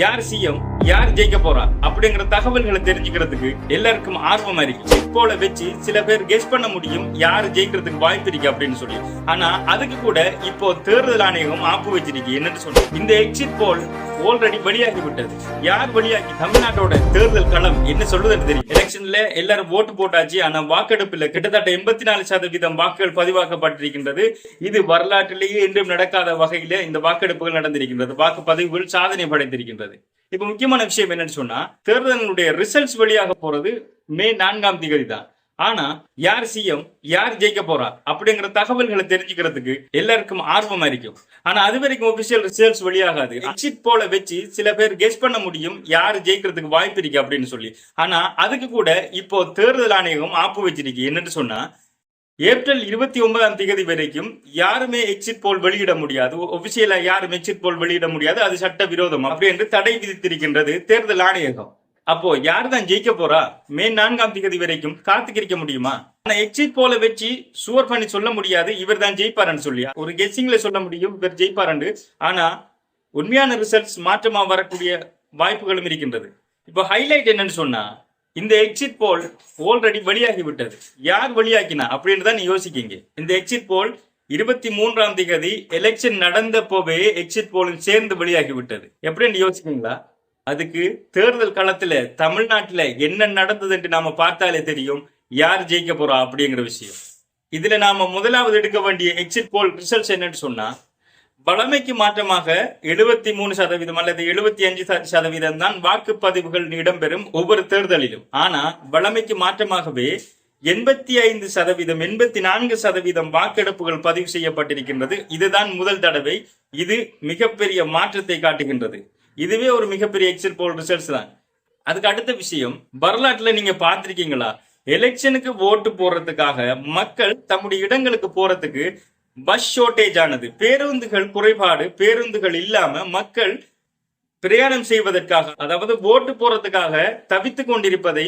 யார் சிஎம், யார் ஜெயிக்க போறா அப்படிங்கிற தகவல்களை தெரிஞ்சுக்கிறதுக்கு எல்லாருக்கும் ஆர்வமா இருக்கு. போல வச்சு சில பேர் கெஸ் பண்ண முடியும் யாரு ஜெயிக்கிறதுக்கு வாய்ப்பு இருக்கு அப்படின்னு சொல்லி. ஆனா அதுக்கு கூட இப்போ தேர்தல் ஆணையம் ஆப்பு வச்சிருக்கு. என்னன்னு சொல்லி இந்த எக்ஸிட் போல் ஆல்ரெடி வெளியாகி விட்டது. யார் வெளியாகி தமிழ்நாட்டோட தேர்தல் களம் என்ன சொல்லுதுன்னு தெரியும். எலெக்ஷன்ல எல்லாரும் ஓட்டு போட்டாச்சு. ஆனா வாக்கெடுப்புல கிட்டத்தட்ட 84% வாக்குகள் பதிவாக்கப்பட்டிருக்கின்றது. இது வரலாற்றிலேயே என்றும் நடக்காத வகையில இந்த வாக்கெடுப்புகள் நடந்திருக்கின்றது. வாக்குப்பதிவுகள் சாதனை படைத்திருக்கின்றது. இப்ப முக்கியமான விஷயம் என்னன்னு சொன்னா, தேர்தலுடைய ரிசல்ட்ஸ் வெளியாக போறது மே 4ஆம் தேதி தான். ஆனா யார் சிஎம், யார் ஜெயிக்க போறா அப்படிங்கிற தகவல்களை தெரிஞ்சுக்கிறதுக்கு எல்லாருக்கும் ஆர்வமா இருக்கும். ஆனா அது வரைக்கும் ஒபிஷியல் ரிசல்ட்ஸ் வெளியாகாது. எக்ஸிட் போல வச்சு சில பேர் கெஸ் பண்ண முடியும் யாரு ஜெயிக்கிறதுக்கு வாய்ப்பு இருக்கு அப்படின்னு சொல்லி. ஆனா அதுக்கு கூட இப்போ தேர்தல் ஆணையம் ஆப்பு வச்சிருக்கு. என்னன்னு சொன்னா, ஏப்ரல் 29ஆம் தேதி வரைக்கும் யாருமே எக்ஸிட் போல் வெளியிட முடியாது. ஒபிஷியலா யாரும் எக்ஸிட் போல் வெளியிட முடியாது. அது சட்ட விரோதம் அப்படி என்று தடை விதித்திருக்கின்றது தேர்தல் ஆணையகம். அப்போ யார் தான் ஜெயிக்க போறா? மே 4ஆம் தேதி வரைக்கும் காத்துக்கிருக்க முடியுமா? ஆனா எக்ஸிட் போல வச்சு சுவர் பண்ணி சொல்ல முடியாது இவர் தான் ஜெயிப்பாருன்னு சொல்லி. ஒரு கெஸ்ஸிங்ல சொல்ல முடியும் இவர் ஜெயிப்பாருன்னு. ஆனா உண்மையான ரிசல்ட்ஸ் மாற்றமா வரக்கூடிய வாய்ப்புகளும் இருக்கின்றது. இப்போ ஹைலைட் என்னன்னு சொன்னா, இந்த எக்ஸிட் போல் ஆல்ரெடி வெளியாகி விட்டது. யார் வெளியாக்கினா அப்படின்னு தான் நீ யோசிக்கீங்க. இந்த எக்ஸிட் போல் 23ஆம் தேதி எலெக்ஷன் நடந்த போவே எக்ஸிட் போலும் சேர்ந்து வெளியாகி விட்டது. எப்படின்னு யோசிக்கீங்களா? அதுக்கு தேர்தல் களத்துல தமிழ்நாட்டுல என்ன நடந்தது என்று நாம பார்த்தாலே தெரியும் யார் ஜெயிக்க போறா அப்படிங்கிற விஷயம். இதுல நாம முதலாவது எடுக்க வேண்டிய எக்ஸிட் போல் ரிசல்ட்ஸ் என்னன்னு சொன்னா, வளமைக்கு மாற்றமாக 73% அல்லது 75% தான் வாக்குப்பதிவுகள் இடம்பெறும் ஒவ்வொரு தேர்தலிலும். ஆனா வளமைக்கு மாற்றமாகவே 85%, 84% வாக்கெடுப்புகள் பதிவு செய்யப்பட்டிருக்கின்றது. இதுதான் முதல் தடவை. இது மிகப்பெரிய மாற்றத்தை காட்டுகின்றது. இதுவே ஒரு மிகப்பெரிய எக்ஸிட் போல் ரிசல்ட்ஸ் தான். அதுக்கு அடுத்த விஷயம், வரலாற்றுல நீங்க பார்த்திருக்கீங்களா, எலெக்ஷனுக்கு ஓட்டு போடுறதுக்காக மக்கள் தம்முடைய இடங்களுக்கு போறதுக்கு பஸ் ஷார்டேஜ் ஆனது, பேருந்துகள் குறைபாடு, பேருந்துகள் இல்லாம மக்கள் பிரயாணம் செய்வதற்காக, அதாவது ஓட்டு போறதுக்காக தவித்துக் கொண்டிருப்பதை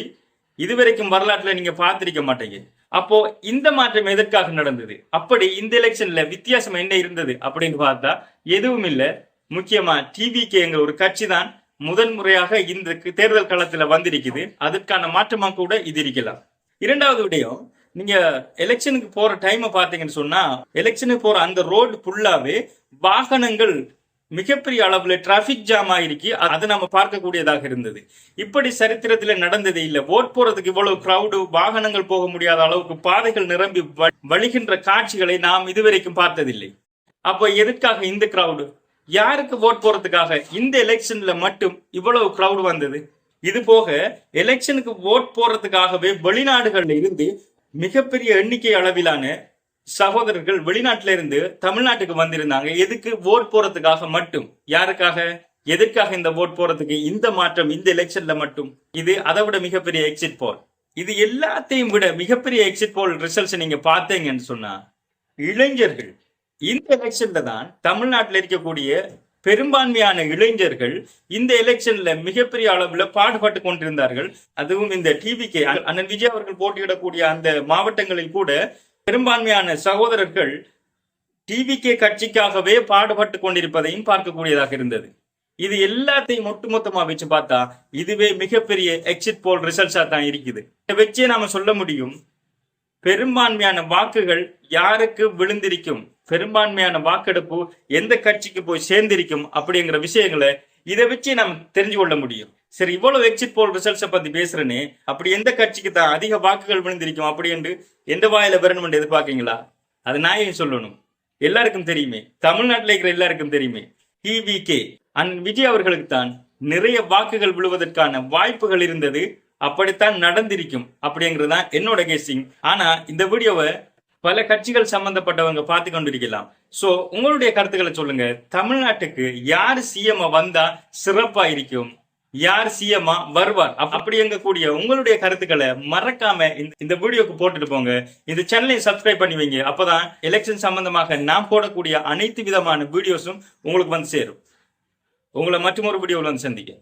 இதுவரைக்கும் வரலாற்றுல நீங்க பார்த்திருக்க மாட்டீங்க. அப்போ இந்த மாற்றம் எதற்காக நடந்தது? அப்படி இந்த எலெக்ஷன்ல வித்தியாசம் என்ன இருந்தது அப்படின்னு பார்த்தா எதுவும் இல்லை. முக்கியமா டிவிகே என்ற ஒரு கட்சி தான் முதன்முறையாக இந்த தேர்தல் களத்துல வந்திருக்குது. அதற்கான மாற்றமா கூட இது இருக்கலாம். இரண்டாவது விடயம், நீங்க எலெக்ஷனுக்கு போற டைம் பாத்தீங்கன்னு சொன்னா, எலெக்ஷனுக்கு போற அந்த ரோடு ஃபுல்லாவே வாகனங்கள் மிகப்பெரிய அளவுல டிராபிக் ஜாம் ஆயிருக்கு. அதை நம்ம பார்க்கக்கூடியதாக இருந்தது. இப்படி சரித்திரத்துல நடந்ததே இல்லை. ஓட் போறதுக்கு இவ்வளவு கிரௌடு, வாகனங்கள் போக முடியாத அளவுக்கு பாதைகள் நிரம்பி வழிகின்ற காட்சிகளை நாம் இதுவரைக்கும் பார்த்ததில்லை. அப்போ எதற்காக இந்த கிரௌடு? யாருக்கு ஓட் போறதுக்காக இந்த எலெக்ஷன்ல மட்டும் இவ்வளவு கிரௌடு வந்தது? இது போக எலெக்ஷனுக்கு ஓட் போறதுக்காகவே வெளிநாடுகள்ல இருந்து மிகப்பெரிய எண்ணிக்கை அளவிலான சகோதரர்கள் வெளிநாட்டுல இருந்து தமிழ்நாட்டுக்கு வந்திருந்தாங்க. எதுக்கு? ஓட் போறதுக்காக மட்டும். யாருக்காக, எதற்காக இந்த ஓட் போறதுக்கு இந்த மாற்றம் இந்த எலெக்ஷன்ல மட்டும்? இது அதை விட மிகப்பெரிய எக்ஸிட் போல். இது எல்லாத்தையும் விட மிகப்பெரிய எக்ஸிட் போல் ரிசல்ட்ஸ் நீங்க பார்த்தீங்கன்னு சொன்னா, இளைஞர்கள் இந்த எலெக்ஷன்ல தான் தமிழ்நாட்டில் இருக்கக்கூடிய பெரும்பான்மையான இளைஞர்கள் இந்த எலெக்ஷன்ல மிகப்பெரிய அளவுல பாடுபட்டு கொண்டிருந்தார்கள். அதுவும் இந்த டிவிகே அண்ணன் விஜய் அவர்கள் போட்டியிடக்கூடிய அந்த மாவட்டங்களில் கூட பெரும்பான்மையான சகோதரர்கள் டிவிகே கட்சிக்காகவே பாடுபட்டு கொண்டிருப்பதையும் பார்க்கக்கூடியதாக இருந்தது. இது எல்லாத்தையும் ஒட்டுமொத்தமா வச்சு பார்த்தா இதுவே மிகப்பெரிய எக்ஸிட் போல் ரிசல்ட்ஸா தான் இருக்குது. இதை வச்சே நாம சொல்ல முடியும் பெரும்பான்மையான வாக்குகள் யாருக்கு விழுந்திருக்கும், பெரும்பான்மையான வாக்கெடுப்பு எந்த கட்சிக்கு போய் சேர்ந்திருக்கும் அப்படிங்கிற விஷயங்களை இதை வச்சு நம்ம தெரிஞ்சு கொள்ள முடியும். சரி, இவ்வளவு எக்ஸிட் போல் ரிசல்ட்ஸை பத்தி பேசுறேனே, அப்படி எந்த கட்சிக்கு தான் அதிக வாக்குகள் விழுந்திருக்கும் அப்படி என்று எந்த வாயில வரணும் என்று எதிர்பார்க்கீங்களா? அது நான் சொல்லணும். எல்லாருக்கும் தெரியுமே, தமிழ்நாட்டில் இருக்கிற எல்லாருக்கும் தெரியுமே, டிவிகே அண்ணன் விஜய் அவர்களுக்கு தான் நிறைய வாக்குகள் விழுவதற்கான வாய்ப்புகள் இருந்தது. அப்படித்தான் நடந்திருக்கும் அப்படிங்கிறதுதான் என்னோட கெஸ்ஸிங். ஆனா இந்த வீடியோவை பல கட்சிகள் சம்பந்தப்பட்டவங்க பார்த்து கொண்டிருக்கலாம். சோ உங்களுடைய கருத்துக்களை சொல்லுங்க. தமிழ்நாட்டுக்கு யார் சிஎம் வந்தா சிறப்பா இருக்கும், யார் சிஎம் வருவார் அப்படி எங்கக்கூடிய உங்களுடைய கருத்துக்களை மறக்காம இந்த வீடியோக்கு போட்டுட்டு போங்க. இந்த சேனலையும் சப்ஸ்கிரைப் பண்ணி வைங்க. அப்பதான் எலெக்ஷன் சம்பந்தமாக நான் போடக்கூடிய அனைத்து விதமான வீடியோஸும் உங்களுக்கு வந்து சேரும். உங்களை மற்றொரு வீடியோவில் வந்து சந்திக்க.